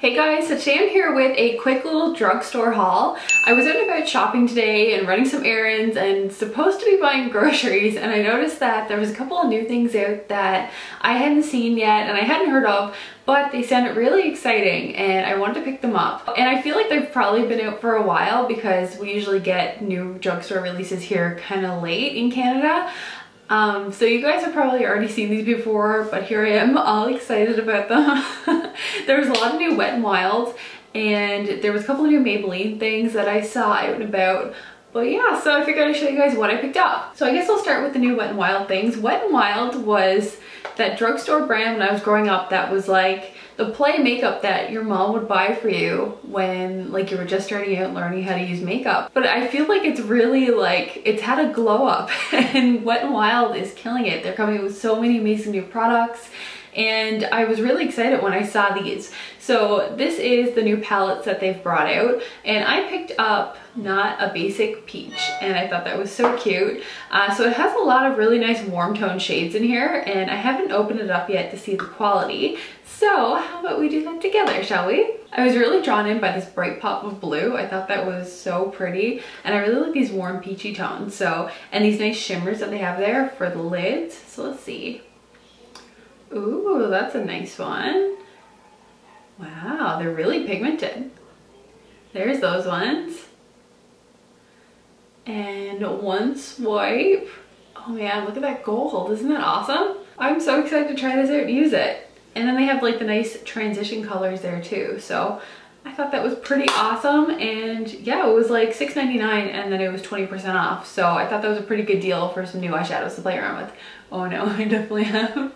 Hey guys, so today I'm here with a quick little drugstore haul. I was out and about shopping today and running some errands and supposed to be buying groceries, and I noticed that there was a couple of new things out that I hadn't seen yet and I hadn't heard of, but they sounded really exciting and I wanted to pick them up. And I feel like they've probably been out for a while because we usually get new drugstore releases here kind of late in Canada. So you guys have probably already seen these before, but here I am all excited about them. There was a lot of new Wet n Wilds, and there was a couple of new Maybelline things that I saw out and about. But yeah, so I figured I'd show you guys what I picked up. So I guess I'll start with the new Wet n Wild things. Wet n Wild was that drugstore brand when I was growing up that was like the play makeup that your mom would buy for you when like you were just starting out learning how to use makeup. But I feel like it's really like, it's had a glow up and Wet n Wild is killing it. They're coming with so many amazing new products. And I was really excited when I saw these. So this is the new palettes that they've brought out, and I picked up Not a Basic Peach, and I thought that was so cute. So it has a lot of really nice warm tone shades in here, and I haven't opened it up yet to see the quality. So how about we do that together, shall we? I was really drawn in by this bright pop of blue. I thought that was so pretty, and I really like these warm peachy tones. So, and these nice shimmers that they have there for the lids. So let's see. Ooh, that's a nice one. Wow, they're really pigmented. There's those ones. And one swipe. Oh man, look at that gold. Isn't that awesome? I'm so excited to try this out and use it. And then they have like the nice transition colors there too. So I thought that was pretty awesome. And yeah, it was like $6.99 and then it was 20% off. So I thought that was a pretty good deal for some new eyeshadows to play around with. Oh no, I definitely have.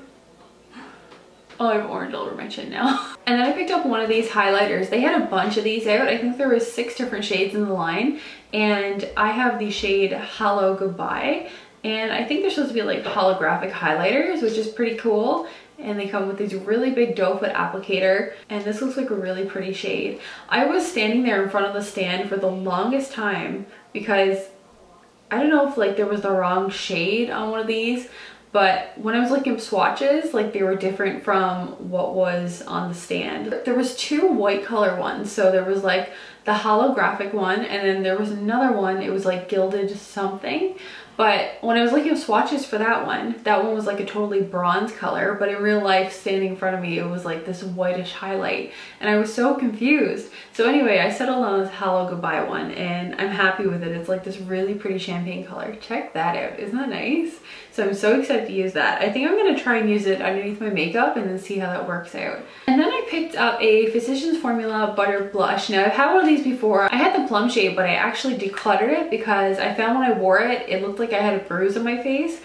Oh, I have orange all over my chin now. And then I picked up one of these highlighters. They had a bunch of these out. I think there was 6 different shades in the line. And I have the shade Hello Goodbye. And I think they're supposed to be like holographic highlighters, which is pretty cool. And they come with these really big doe foot applicator. And this looks like a really pretty shade. I was standing there in front of the stand for the longest time because I don't know if like there was the wrong shade on one of these. But when I was looking at swatches, like they were different from what was on the stand. There was 2 white color ones. So there was like the holographic one, and then there was another one, it was like gilded something. But when I was looking at swatches for that one was like a totally bronze color, but in real life, standing in front of me, it was like this whitish highlight. And I was so confused. So anyway, I settled on this Hello Goodbye one, and I'm happy with it. It's like this really pretty champagne color. Check that out. Isn't that nice? So I'm so excited to use that. I think I'm gonna try and use it underneath my makeup and then see how that works out. And then I picked up a Physicians Formula Butter Blush. Now I've had one of these before. I had the plum shade, but I actually decluttered it because I found when I wore it, it looked like I had a bruise on my face,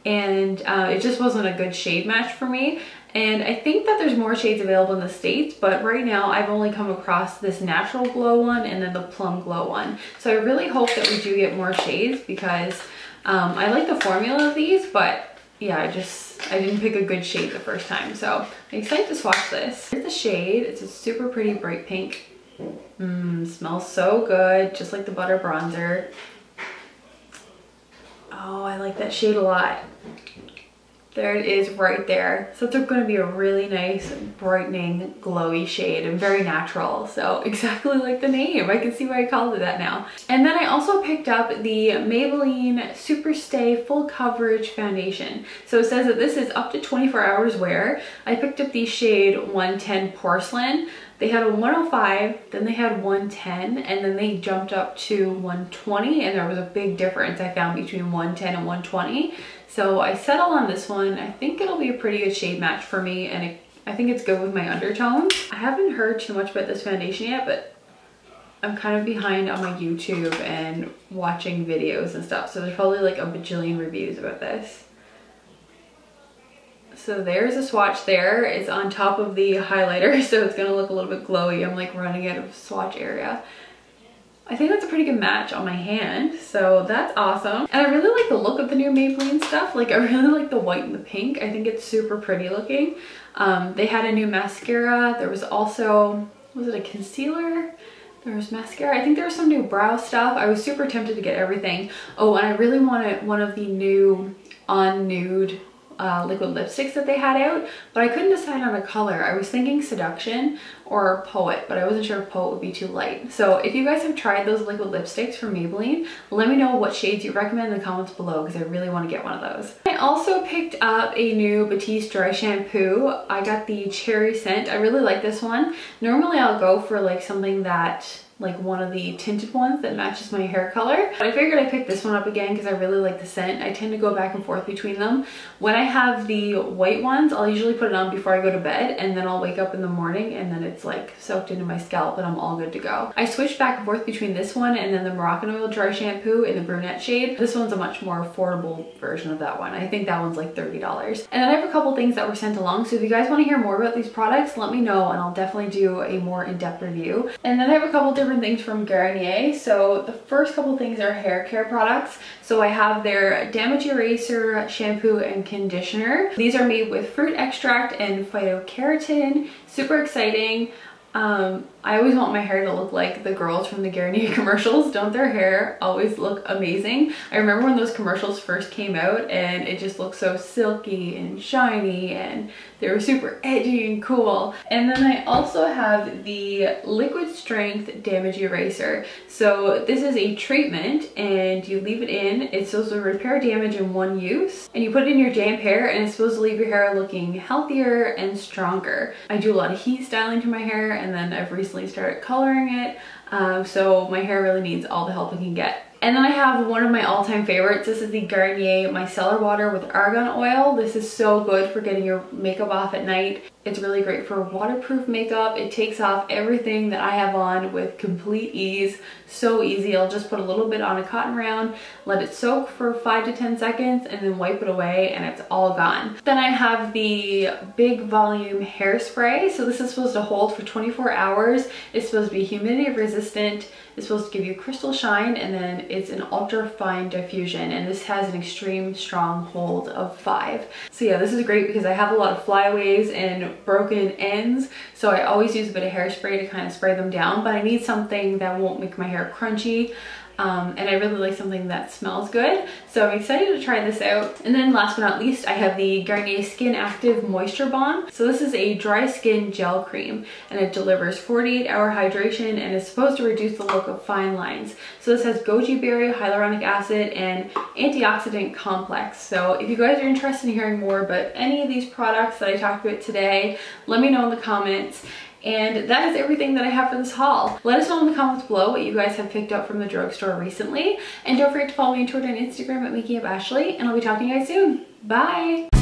and it just wasn't a good shade match for me. And I think that there's more shades available in the States, but right now I've only come across this Natural Glow one and then the Plum Glow one. So I really hope that we do get more shades because I like the formula of these, but yeah, I didn't pick a good shade the first time. So I'm excited to swatch this. Here's the shade. It's a super pretty bright pink. Smells so good, just like the butter bronzer. Oh, I like that shade a lot. There it is right there. So it's going to be a really nice, brightening, glowy shade and very natural. So exactly like the name. I can see why I called it that now. And then I also picked up the Maybelline Superstay Full Coverage Foundation. So it says that this is up to 24 hours wear. I picked up the shade 110 Porcelain. They had a 105, then they had 110, and then they jumped up to 120, and there was a big difference I found between 110 and 120. So I settled on this one. I think it'll be a pretty good shade match for me, and I think it's good with my undertones. I haven't heard too much about this foundation yet, but I'm kind of behind on my YouTube and watching videos and stuff, so there's probably like a bajillion reviews about this. So there's a swatch there. It's on top of the highlighter, so it's gonna look a little bit glowy. I'm like running out of swatch area. I think that's a pretty good match on my hand, so that's awesome. And I really like the look of the new Maybelline stuff. Like I really like the white and the pink. I think it's super pretty looking. They had a new mascara. There was also, was it a concealer? There was mascara. I think there was some new brow stuff. I was super tempted to get everything. Oh, and I really wanted one of the new on nude liquid lipsticks that they had out, but I couldn't decide on a color. I was thinking Seduction or Poet, but I wasn't sure if Poet would be too light. So if you guys have tried those liquid lipsticks from Maybelline, let me know what shades you recommend in the comments below, because I really want to get one of those. I also picked up a new Batiste dry shampoo. I got the cherry scent. I really like this one. Normally I'll go for like something that, like one of the tinted ones that matches my hair color. But I figured I'd pick this one up again because I really like the scent. I tend to go back and forth between them. When I have the white ones, I'll usually put it on before I go to bed, and then I'll wake up in the morning and then it's like soaked into my scalp and I'm all good to go. I switched back and forth between this one and then the Moroccan Oil dry shampoo in the brunette shade. This one's a much more affordable version of that one. I think that one's like $30. And then I have a couple things that were sent along, so if you guys want to hear more about these products, let me know and I'll definitely do a more in-depth review. And then I have a couple different things from Garnier. So the first couple things are hair care products. So I have their Damage Eraser shampoo and conditioner. These are made with fruit extract and phytokeratin. Super exciting. I always want my hair to look like the girls from the Garnier commercials. Don't their hair always look amazing? I remember when those commercials first came out and it just looked so silky and shiny and they were super edgy and cool. And then I also have the liquid strength damage eraser. So this is a treatment and you leave it in. It's supposed to repair damage in one use, and you put it in your damp hair and it's supposed to leave your hair looking healthier and stronger. I do a lot of heat styling to my hair, and then I've recently started coloring it, so my hair really needs all the help it can get. And then I have one of my all-time favorites. This is the Garnier Micellar Water with Argan Oil. This is so good for getting your makeup off at night. It's really great for waterproof makeup. It takes off everything that I have on with complete ease. So easy. I'll just put a little bit on a cotton round, let it soak for 5 to 10 seconds, and then wipe it away and it's all gone. Then I have the Big Volume Hairspray. So this is supposed to hold for 24 hours. It's supposed to be humidity resistant. It's supposed to give you crystal shine, and then it's an ultra fine diffusion, and this has an extreme strong hold of 5. So yeah, this is great because I have a lot of flyaways and broken ends, so I always use a bit of hairspray to kind of spray them down, but I need something that won't make my hair crunchy. And I really like something that smells good, so I'm excited to try this out. And then last but not least, I have the Garnier Skin Active Moisture Bomb. So this is a dry skin gel cream, and it delivers 48-hour hydration and is supposed to reduce the look of fine lines. So this has goji berry, hyaluronic acid, and antioxidant complex. So if you guys are interested in hearing more about any of these products that I talked about today, let me know in the comments. And that is everything that I have for this haul. Let us know in the comments below what you guys have picked up from the drugstore recently. And don't forget to follow me on Twitter and Instagram at makingupashlee, and I'll be talking to you guys soon. Bye!